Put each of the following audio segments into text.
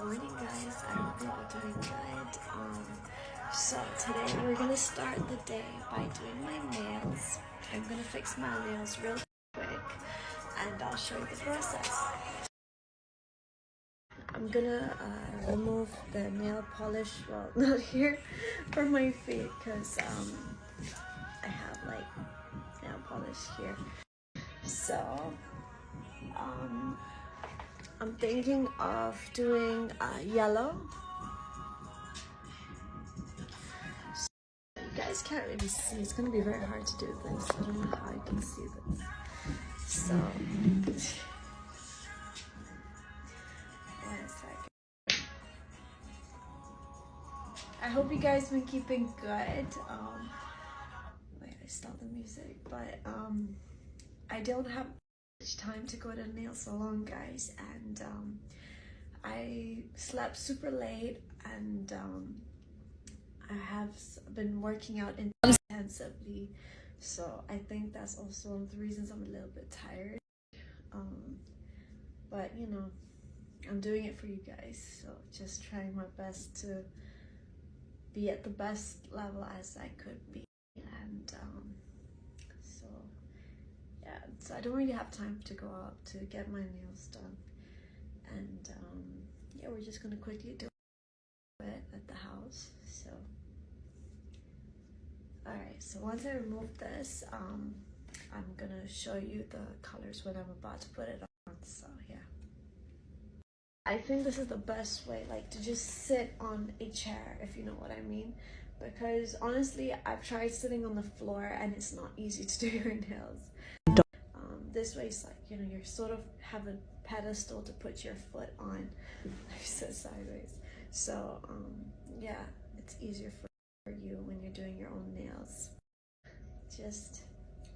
morning, guys. I hope you're all doing good. So today we're gonna start the day by doing my nails. I'm gonna fix my nails real quick and I'll show you the process. I'm gonna remove the nail polish, well, not here, from my feet because I have like nail polish here. So I'm thinking of doing yellow. You guys can't really see. It's gonna be very hard to do this. I don't know how you can see this. So, one second. I hope you guys been keeping good. Wait, I stopped the music, but I don't have much time to go to the nail salon, guys, and I slept super late, and I have been working out intensively, so I think that's also one of the reasons I'm a little bit tired. But you know, I'm doing it for you guys, so just trying my best to be at the best level as I could be. And so yeah, so I don't really have time to go out to get my nails done, and yeah, we're just gonna quickly do it at the house. So alright, so once I remove this, I'm gonna show you the colors when I'm about to put it on. So yeah, I think this is the best way, like, to just sit on a chair, if you know what I mean, because honestly I've tried sitting on the floor and it's not easy to do your nails. This way it's like, you know, you're sort of have a pedestal to put your foot on. I said sideways. So yeah, it's easier for you when you're doing your own nails.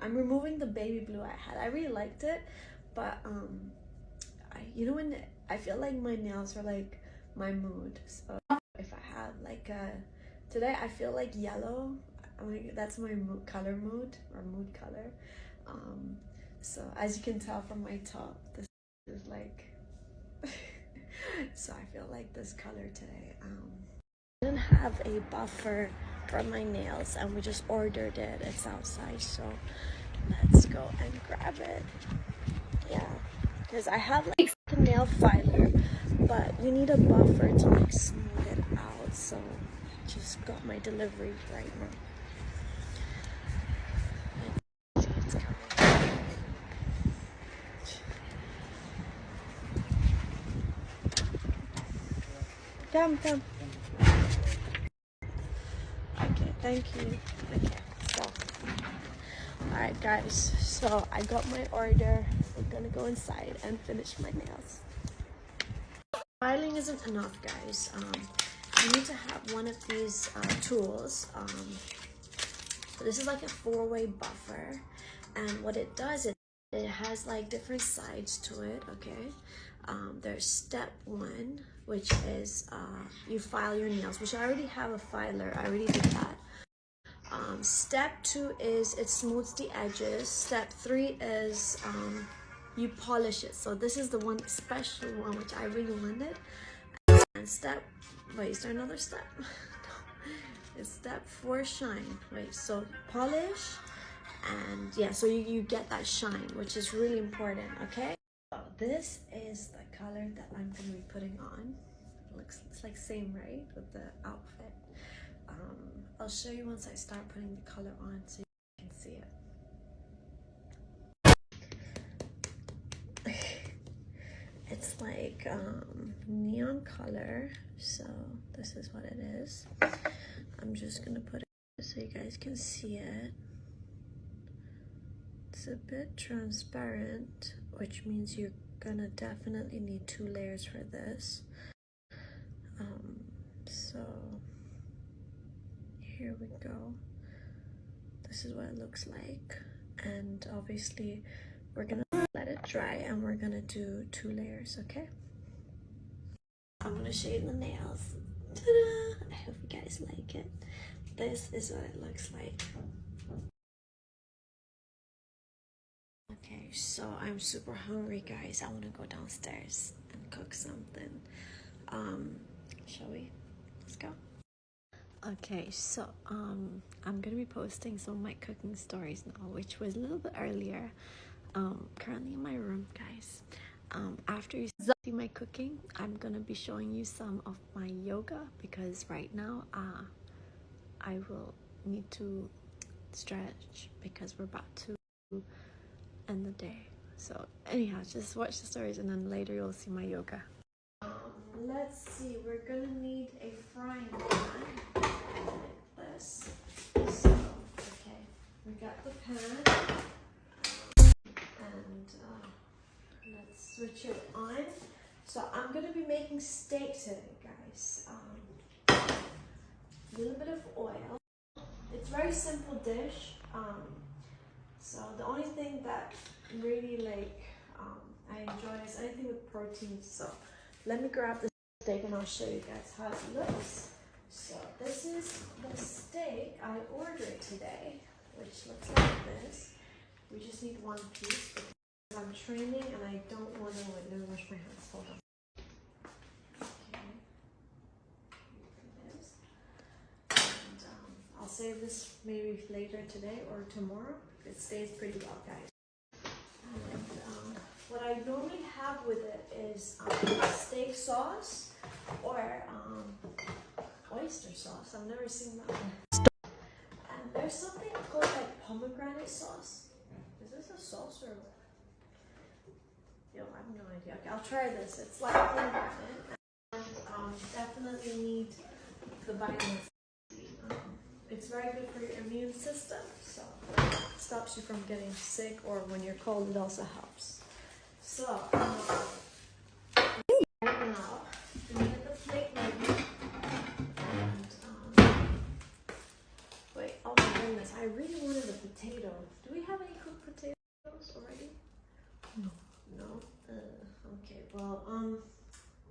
I'm removing the baby blue I had. I really liked it, but you know, when I feel like my nails are like my mood. So if I have like today I feel like yellow. That's my color mood, or mood color. So as you can tell from my top, this is like so I feel like this color today. I didn't have a buffer for my nails and we just ordered it. It's outside, so let's go and grab it. Yeah, because I have like the nail filer, but you need a buffer to like smooth it out. So I just got my delivery right now. See, it's coming. Come. Okay, thank you. Okay, so alright guys, so I got my order. We're gonna go inside and finish my nails. Filing isn't enough, guys. You need to have one of these tools. So this is like a 4-way buffer, and what it does is it has like different sides to it. Okay, there's step 1, which is you file your nails, which I already have a filer. I already did that. Step 2 is it smooths the edges. Step 3 is you polish it. So this is the one special one which I really wanted. And wait, is there another step? No, it's step 4, shine. Wait, so polish, and yeah, so you get that shine, which is really important. Okay, so this is the color that I'm gonna be putting on. It's like same, right, with the outfit. I'll show you once I start putting the color on so you can see it. It's like neon color, so this is what it is. I'm just gonna put it so you guys can see it. It's a bit transparent, which means you're gonna definitely need 2 layers for this. So here we go. This is what it looks like, and obviously we're gonna let it dry and we're gonna do 2 layers. Okay, I'm gonna shade the nails. Ta-da! I hope you guys like it. This is what it looks like. Okay, so I'm super hungry, guys. I want to go downstairs and cook something. Shall we? Let's go. Okay, so I'm gonna be posting some of my cooking stories now, which was a little bit earlier. Currently in my room, guys. After you see my cooking, I'm gonna be showing you some of my yoga, because right now I will need to stretch because we're about to end the day. So anyhow, just watch the stories and then later you'll see my yoga. Let's see, we're gonna need a frying pan like this. So, okay, we got the pan, and let's switch it on. So I'm gonna be making steak today, guys. A little bit of oil. It's a very simple dish. So the only thing that really I enjoy is anything with protein. So let me grab the steak and I'll show you guys how it looks. So this is the steak I ordered today, which looks like this. We just need one piece because I'm training and I don't want to let me wash my hands. Hold on. Okay. And I'll save this maybe later today or tomorrow. It stays pretty well, guys. And what I normally have with it is steak sauce or oyster sauce. I've never seen that one. And there's something called like pomegranate sauce. Is this a sauce or what? Yo, I have no idea. Okay, I'll try this. It's like pomegranate. And definitely need the vitamin C. It's very good for your immune system, so it stops you from getting sick, or when you're cold, it also helps. So, right now, we get the plate ready. And, wait, oh my goodness, I really wanted a potato. Do we have any cooked potatoes already? No. No? Okay, well,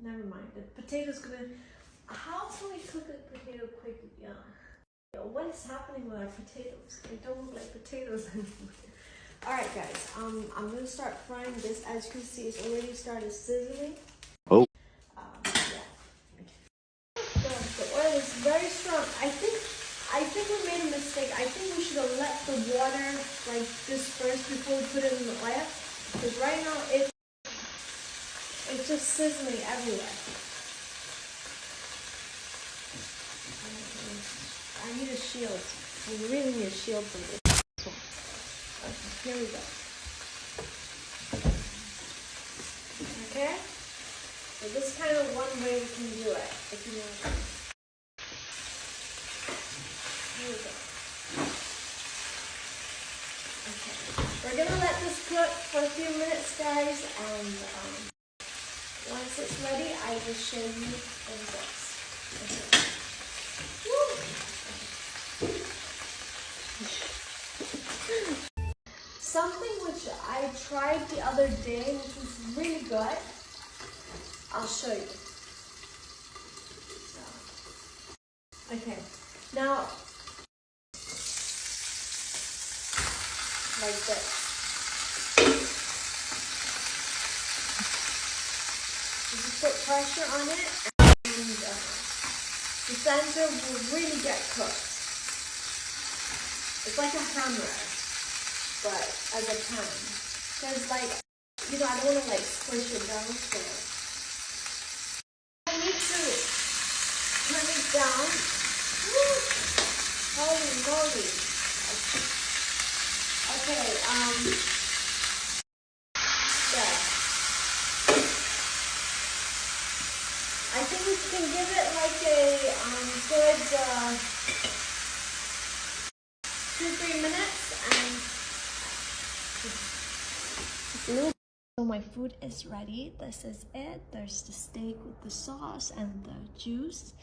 never mind. The potato's gonna, how can we cook a potato quickly? Yeah. What is happening with our potatoes? They don't look like potatoes anymore. Alright guys, I'm gonna start frying this. As you can see, it's already started sizzling. Oh. Yeah. Okay. The oil is very strong. I think we made a mistake. I think we should have let the water like this first before we put it in the oil. Because right now it's just sizzling everywhere. I need a shield. I really need a shield for this one. Okay, here we go. Okay? So this is kind of one way we can do it, if you know what I mean. Here we go. Okay. We're gonna let this cook for a few minutes, guys, and once it's ready, I will show you the results. Okay. Something which I tried the other day, which was really good, I'll show you. So, okay, now, like this. You just put pressure on it, and the center will really get cooked. It's like a hammer, but as a pan. Because like, I don't want to like squish it down, so I need to turn it down. Woo! Holy moly. Okay, yeah. I think we can give it like a good 2-3 minutes, and just a little. So my food is ready. This is it. There's the steak with the sauce and the juice.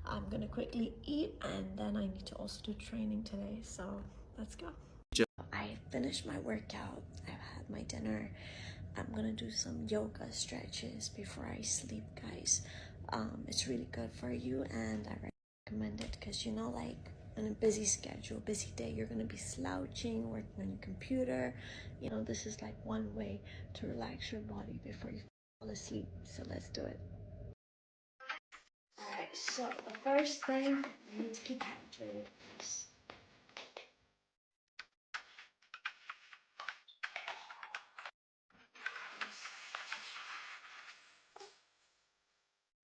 I'm gonna quickly eat, and then I need to also do training today, so let's go. I finished my workout. I've had my dinner. I'm gonna do some yoga stretches before I sleep, guys. It's really good for you, and I recommend it because like on a busy schedule, busy day, you're gonna be slouching, working on your computer. This is like one way to relax your body before you fall asleep. So let's do it. so the first thing I need to keep hydrated is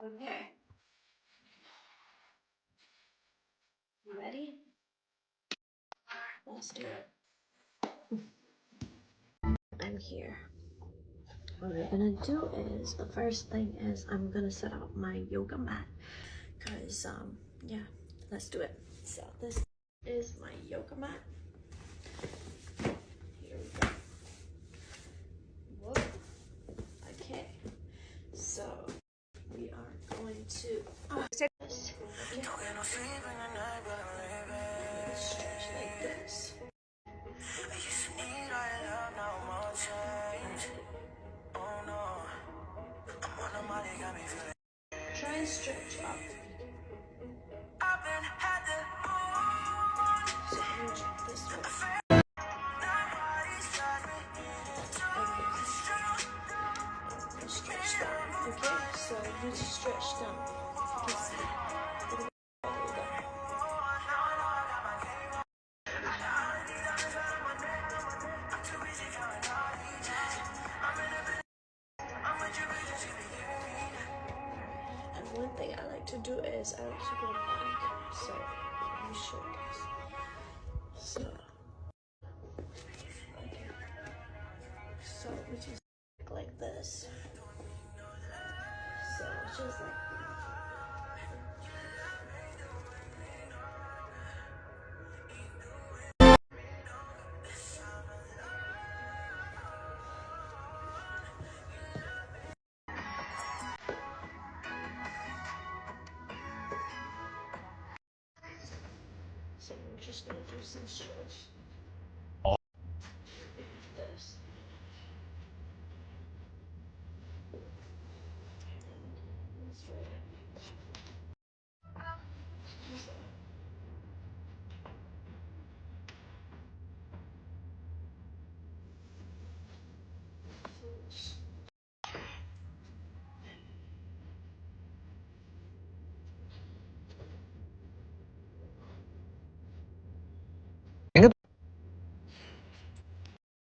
okay. You ready? Let's do it. I'm here. What we're gonna do is, the first thing is I'm gonna set up my yoga mat. Cause yeah, let's do it. So this is my yoga mat. Here we go. Whoa. Okay. So we are going to stretch like this. Try and stretch up. So let me check this way. Okay. Stretch down. Okay, so you need to stretch down. You can see. All the way down. And one thing I like to do is I like to go back. So let me show you guys. So okay. So we just like this. So it's just like so we're just gonna do some stretch. This. This way.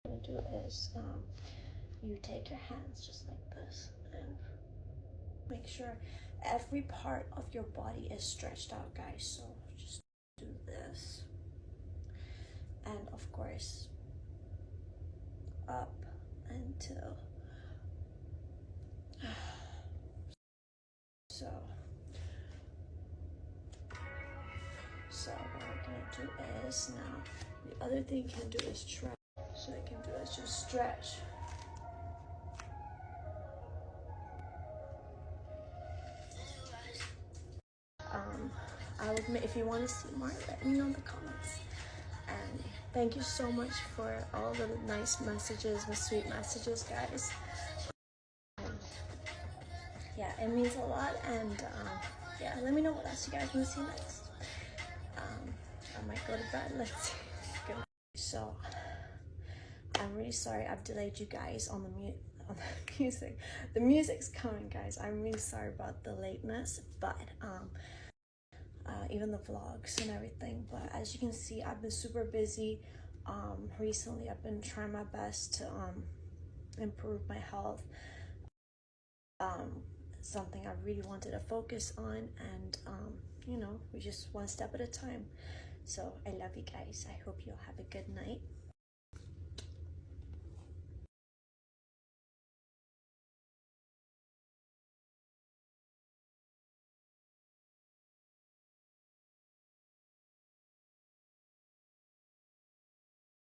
What I'm gonna do is you take your hands just like this and make sure every part of your body is stretched out, guys. So just do this, and of course up until so what I'm gonna do is now the other thing you can do is stretch. So I can do is just stretch. If you want to see more, let me know in the comments. And thank you so much for all the nice messages, the sweet messages, guys. Yeah, it means a lot. And yeah, let me know what else you guys want to see next. I might go to bed. Let's see. So I'm really sorry I've delayed you guys on the music. The music's coming, guys. I'm really sorry about the lateness, but even the vlogs and everything. But as you can see, I've been super busy recently. I've been trying my best to improve my health. Something I really wanted to focus on, and you know, we just one step at a time. So I love you guys. I hope you'll have a good night.